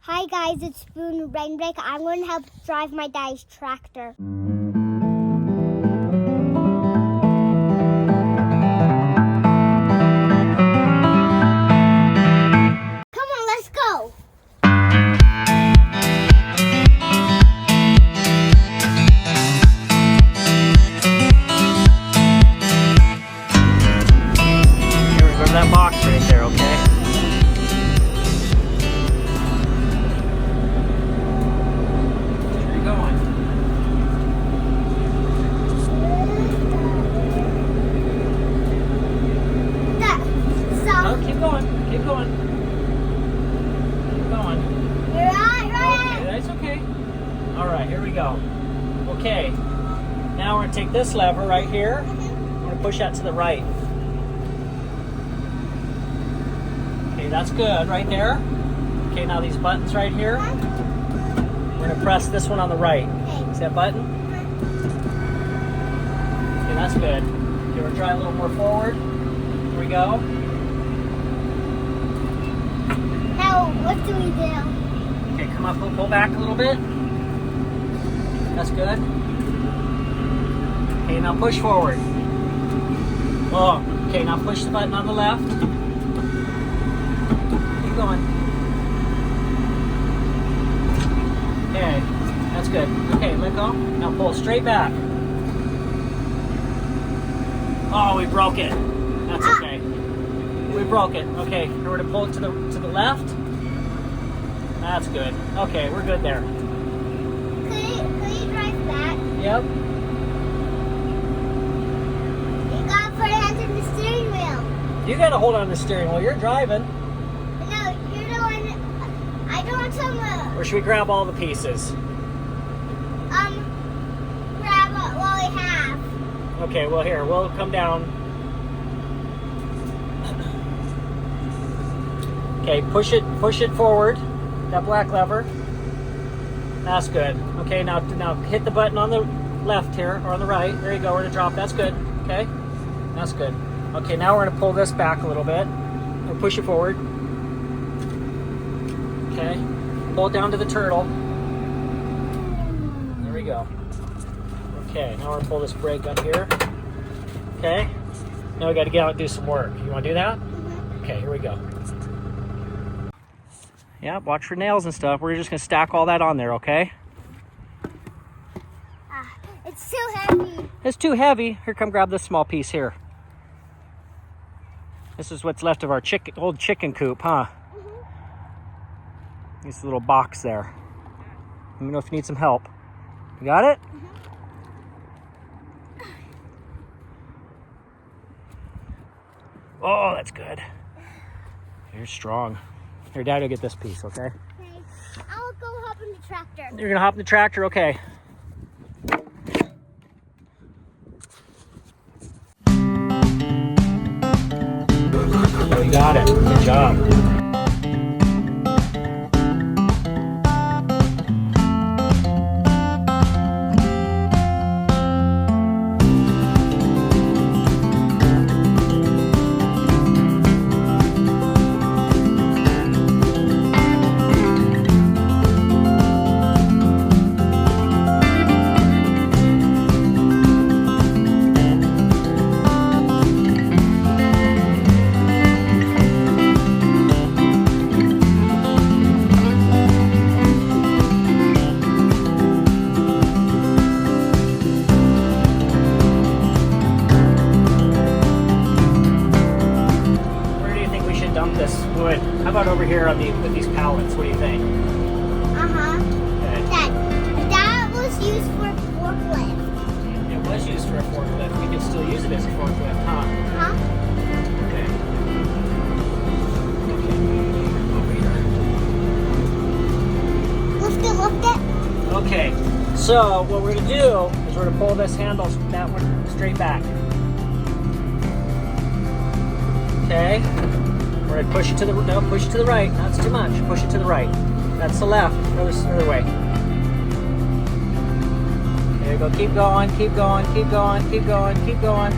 Hi guys, it's Boone Rain Break. I'm going to help drive my dad's tractor. Come on, let's go. Here, remember that box right there, okay? Keep going. Keep going. Right. Okay, that's okay. All right, here we go. Okay, now we're going to take this lever right here. We're going to push that to the right. Okay, that's good right there. Okay, now these buttons right here. We're going to press this one on the right. See that button? Okay, that's good. Okay, we're going to try a little more forward. Here we go. Now, what do we do? Okay, come up, pull back a little bit. That's good. Okay, now push forward. Oh, okay, now push the button on the left. Keep going. Okay, that's good. Okay, let go. Now pull straight back. Oh, we broke it. That's okay. We broke it. Okay, now we're gonna pull it to the left. That's good. Okay, we're good there. Could you drive back? Yep. You gotta put your hands in the steering wheel. You gotta hold on to the steering wheel. You're driving. No, you're the one. I don't want to move. Or should we grab all the pieces? Grab what we have. Okay, well here, we'll come down. Okay, push it forward. That black lever. That's good. Okay, now hit the button on the left here, or on the right. There you go, we're gonna drop. That's good. Okay? That's good. Okay, now we're gonna pull this back a little bit. We'll push it forward. Okay. Pull it down to the turtle. There we go. Okay, now we're gonna pull this brake up here. Okay. Now we gotta get out and do some work. You wanna do that? Okay, here we go. Yeah, watch for nails and stuff. We're just gonna stack all that on there, okay? It's too heavy. It's too heavy. Here, come grab this small piece here. This is what's left of our old chicken coop, huh? This little box there. Let me know if you need some help. You got it? Oh, that's good. You're strong. Your dad will get this piece, okay? Okay. I'll go hop in the tractor. You're gonna hop in the tractor, okay? You got it. Good job. This wood. How about over here on with these pallets? What do you think? Okay. That was used for a forklift. It was used for a forklift. We could still use it as a forklift, huh? Okay. Okay. Over here. Lift it. Okay. So what we're gonna do is we're gonna pull this handle, that one, straight back. Okay. We're gonna push it to the right. That's too much. Push it to the right. That's the left. Other way. There you go. Keep going. Keep going. Keep going. Keep going. Keep going.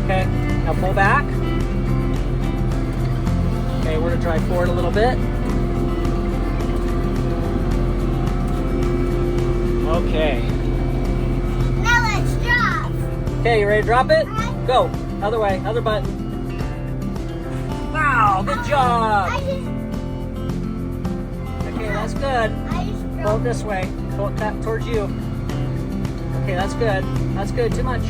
Okay. Now pull back. Okay. We're gonna drive forward a little bit. Okay, you ready to drop it? Go. Other way. Other button. Wow, good job. Okay, that's good. Pull it this way. Pull it towards you. Okay, that's good. That's good. Too much.